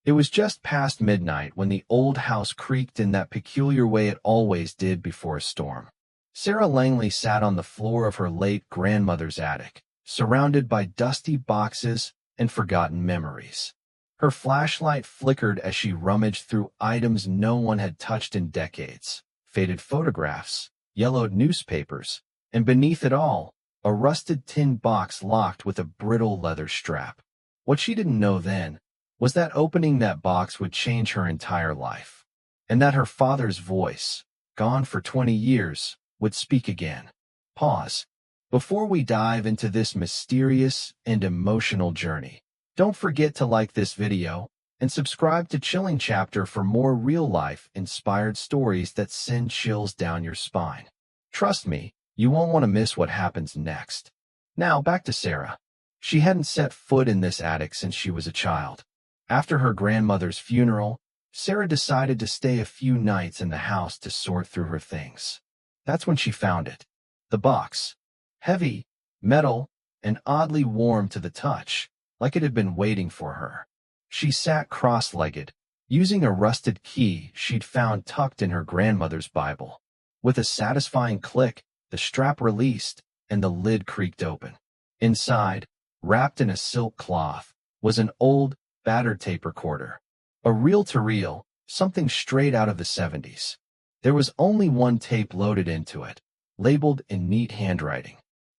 It was just past midnight when the old house creaked in that peculiar way it always did before a storm. Sarah Langley sat on the floor of her late grandmother's attic, surrounded by dusty boxes and forgotten memories. Her flashlight flickered as she rummaged through items no one had touched in decades: faded photographs, yellowed newspapers, and beneath it all, a rusted tin box locked with a brittle leather strap. What she didn't know then was that opening that box would change her entire life, and that her father's voice, gone for 20 years, would speak again. Pause. Before we dive into this mysterious and emotional journey, don't forget to like this video and subscribe to Chilling Chapter for more real-life inspired stories that send chills down your spine. Trust me, you won't want to miss what happens next. Now, back to Sarah. She hadn't set foot in this attic since she was a child. After her grandmother's funeral, Sarah decided to stay a few nights in the house to sort through her things. That's when she found it. The box. Heavy, metal, and oddly warm to the touch, like it had been waiting for her. She sat cross-legged, using a rusted key she'd found tucked in her grandmother's Bible. With a satisfying click, the strap released, and the lid creaked open. Inside, wrapped in a silk cloth, was an old, battered tape recorder. A reel-to-reel, something straight out of the 70s. There was only one tape loaded into it, labeled in neat handwriting.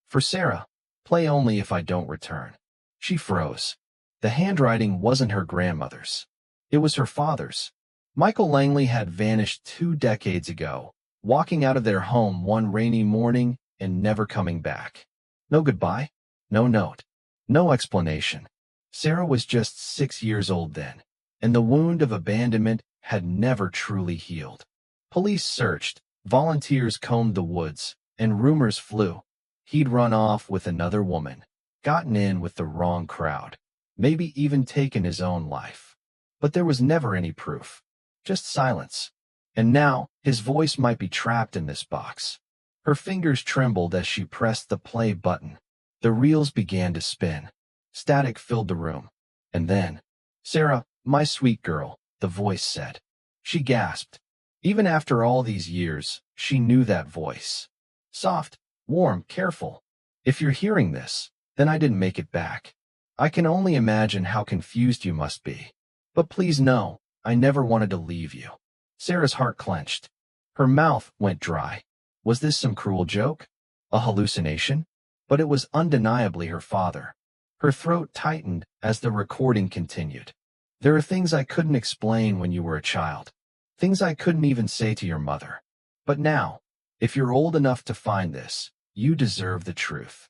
For Sarah, play only if I don't return. She froze. The handwriting wasn't her grandmother's. It was her father's. Michael Langley had vanished 2 decades ago, walking out of their home one rainy morning and never coming back. No goodbye, no note, no explanation. Sarah was just 6 years old then, and the wound of abandonment had never truly healed. Police searched, volunteers combed the woods, and rumors flew. He'd run off with another woman, gotten in with the wrong crowd, maybe even taken his own life. But there was never any proof, just silence. And now, his voice might be trapped in this box. Her fingers trembled as she pressed the play button. The reels began to spin. Static filled the room. And then, "Sarah, my sweet girl," the voice said. She gasped. Even after all these years, she knew that voice. Soft, warm, careful. "If you're hearing this, then I didn't make it back. I can only imagine how confused you must be. But please know, I never wanted to leave you." Sarah's heart clenched. Her mouth went dry. Was this some cruel joke? A hallucination? But it was undeniably her father. Her throat tightened as the recording continued. "There are things I couldn't explain when you were a child. Things I couldn't even say to your mother. But now, if you're old enough to find this, you deserve the truth."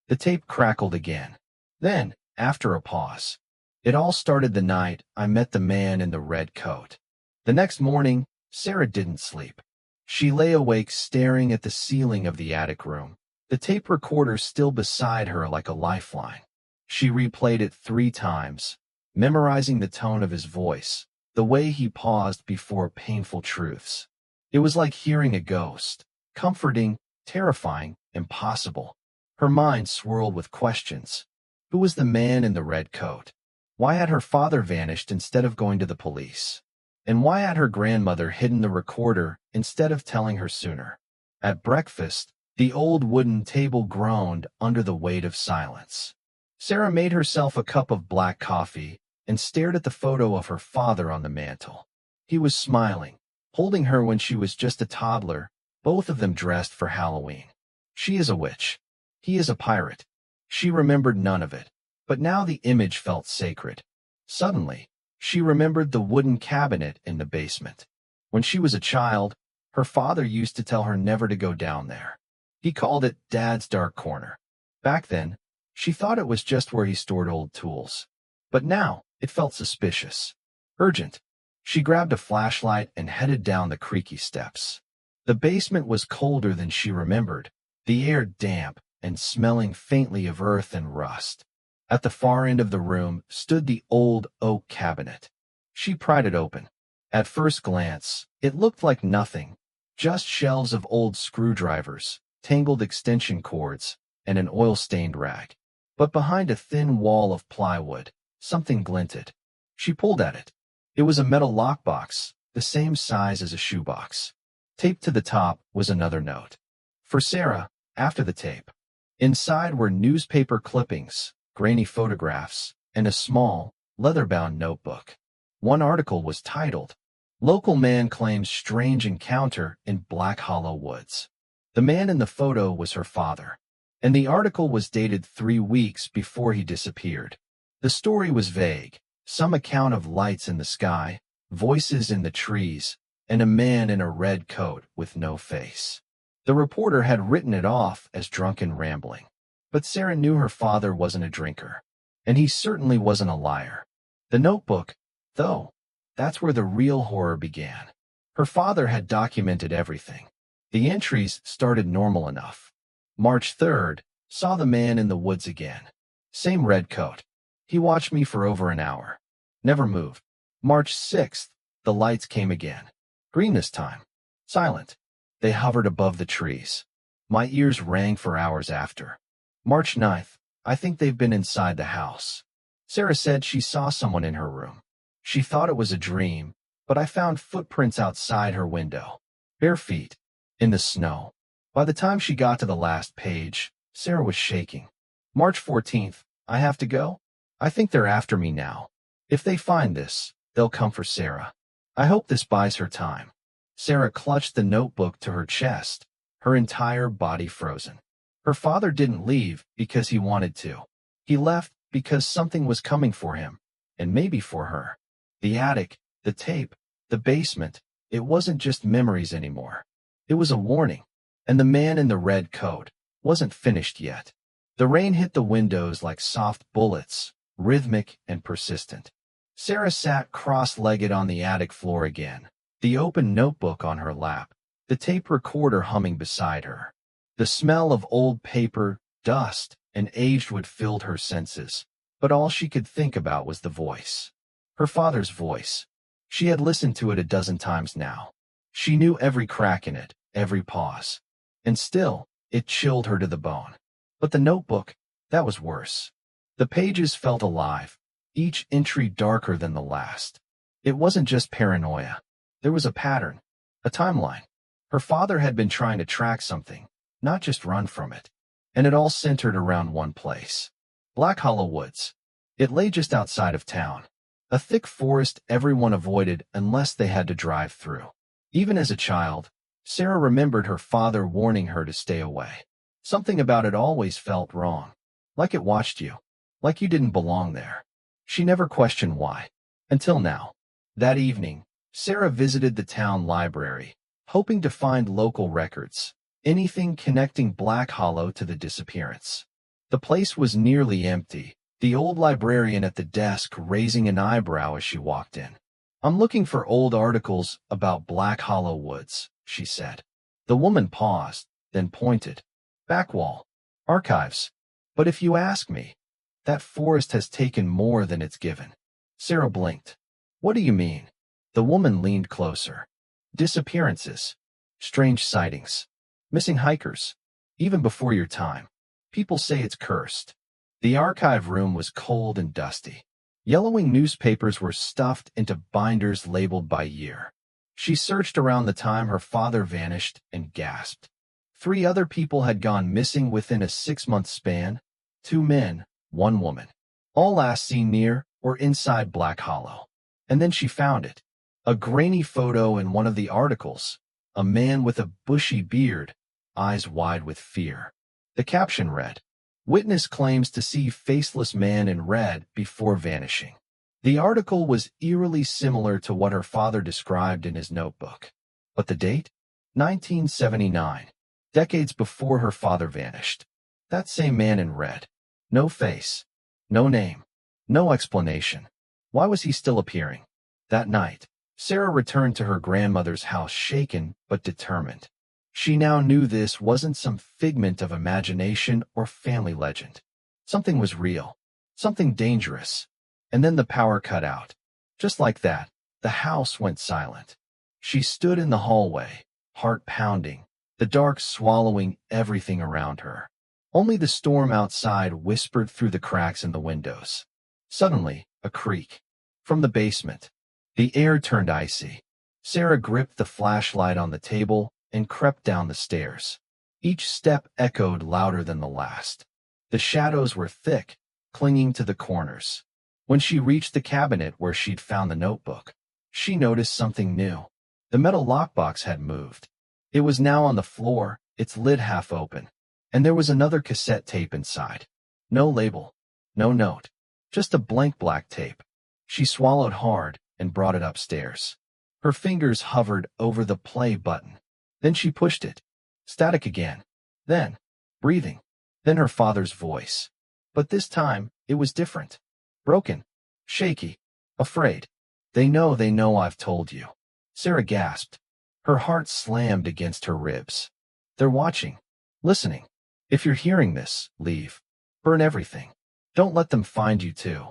The tape crackled again. Then, after a pause, "It all started the night I met the man in the red coat." The next morning, Sarah didn't sleep. She lay awake staring at the ceiling of the attic room, the tape recorder still beside her like a lifeline. She replayed it 3 times, memorizing the tone of his voice, the way he paused before painful truths. It was like hearing a ghost, comforting, terrifying, impossible. Her mind swirled with questions. Who was the man in the red coat? Why had her father vanished instead of going to the police? And why had her grandmother hidden the recorder instead of telling her sooner? At breakfast, the old wooden table groaned under the weight of silence. Sarah made herself a cup of black coffee and stared at the photo of her father on the mantel. He was smiling, holding her when she was just a toddler, both of them dressed for Halloween. She is a witch. He is a pirate. She remembered none of it, but now the image felt sacred. Suddenly, she remembered the wooden cabinet in the basement. When she was a child, her father used to tell her never to go down there. He called it Dad's dark corner. Back then, she thought it was just where he stored old tools. But now, it felt suspicious. Urgent. She grabbed a flashlight and headed down the creaky steps. The basement was colder than she remembered, the air damp and smelling faintly of earth and rust. At the far end of the room stood the old oak cabinet. She pried it open. At first glance, it looked like nothing, just shelves of old screwdrivers, tangled extension cords, and an oil-stained rag. But behind a thin wall of plywood, something glinted. She pulled at it, It was a metal lockbox, the same size as a shoebox. Taped to the top was another note. For Sarah, after the tape. Inside were newspaper clippings, grainy photographs, and a small, leather-bound notebook. One article was titled, "Local Man Claims Strange Encounter in Black Hollow Woods." The man in the photo was her father, and the article was dated 3 weeks before he disappeared. The story was vague, some account of lights in the sky, voices in the trees, and a man in a red coat with no face. The reporter had written it off as drunken rambling. But Sarah knew her father wasn't a drinker, and he certainly wasn't a liar. The notebook, though, that's where the real horror began. Her father had documented everything. The entries started normal enough. March 3rd, saw the man in the woods again. Same red coat. He watched me for over an hour. Never moved. March 6th, the lights came again. Green this time. Silent. They hovered above the trees. My ears rang for hours after. March 9th, I think they've been inside the house. Sarah said she saw someone in her room. She thought it was a dream, but I found footprints outside her window. Bare feet. In the snow. By the time she got to the last page, Sarah was shaking. March 14th, I have to go? I think they're after me now. If they find this, they'll come for Sarah. I hope this buys her time. Sarah clutched the notebook to her chest, her entire body frozen. Her father didn't leave because he wanted to. He left because something was coming for him, and maybe for her. The attic, the tape, the basement, it wasn't just memories anymore. It was a warning, and the man in the red coat wasn't finished yet. The rain hit the windows like soft bullets, rhythmic and persistent. Sarah sat cross-legged on the attic floor again, the open notebook on her lap, the tape recorder humming beside her. The smell of old paper, dust, and aged wood filled her senses, but all she could think about was the voice. Her father's voice. She had listened to it a dozen times now. She knew every crack in it, every pause. And still, it chilled her to the bone. But the notebook, that was worse. The pages felt alive, each entry darker than the last. It wasn't just paranoia. There was a pattern, a timeline. Her father had been trying to track something, not just run from it. And it all centered around one place. Black Hollow Woods. It lay just outside of town. A thick forest everyone avoided unless they had to drive through. Even as a child, Sarah remembered her father warning her to stay away. Something about it always felt wrong. Like it watched you. Like you didn't belong there. She never questioned why. Until now. That evening, Sarah visited the town library, hoping to find local records. Anything connecting Black Hollow to the disappearance. The place was nearly empty, the old librarian at the desk raising an eyebrow as she walked in. "I'm looking for old articles about Black Hollow Woods," she said. The woman paused, then pointed. "Back wall. Archives. But if you ask me, that forest has taken more than it's given." Sarah blinked. "What do you mean?" The woman leaned closer. "Disappearances. Strange sightings. Missing hikers. Even before your time. People say it's cursed." The archive room was cold and dusty. Yellowing newspapers were stuffed into binders labeled by year. She searched around the time her father vanished and gasped. 3 other people had gone missing within a 6-month span. 2 men, 1 woman. All last seen near or inside Black Hollow. And then she found it. A grainy photo in one of the articles. A man with a bushy beard, eyes wide with fear. The caption read, "Witness claims to see faceless man in red before vanishing." The article was eerily similar to what her father described in his notebook. But the date? 1979. Decades before her father vanished. That same man in red. No face. No name. No explanation. Why was he still appearing? That night, Sarah returned to her grandmother's house shaken but determined. She now knew this wasn't some figment of imagination or family legend. Something was real. Something dangerous. And then the power cut out. Just like that, the house went silent. She stood in the hallway, heart pounding, the dark swallowing everything around her. Only the storm outside whispered through the cracks in the windows. Suddenly, a creak. From the basement. The air turned icy. Sarah gripped the flashlight on the table and crept down the stairs. Each step echoed louder than the last. The shadows were thick, clinging to the corners. When she reached the cabinet where she'd found the notebook, she noticed something new. The metal lockbox had moved. It was now on the floor, its lid half open, and there was another cassette tape inside. No label, no note, just a blank black tape. She swallowed hard and brought it upstairs. Her fingers hovered over the play button. Then she pushed it. Static again. Then, breathing. Then her father's voice. But this time, it was different. Broken. Shaky. Afraid. They know I've told you. Sarah gasped. Her heart slammed against her ribs. They're watching. Listening. If you're hearing this, leave. Burn everything. Don't let them find you too.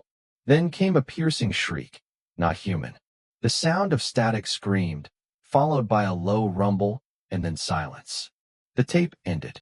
Then came a piercing shriek. Not human. The sound of static screamed, followed by a low rumble, and then silence. The tape ended.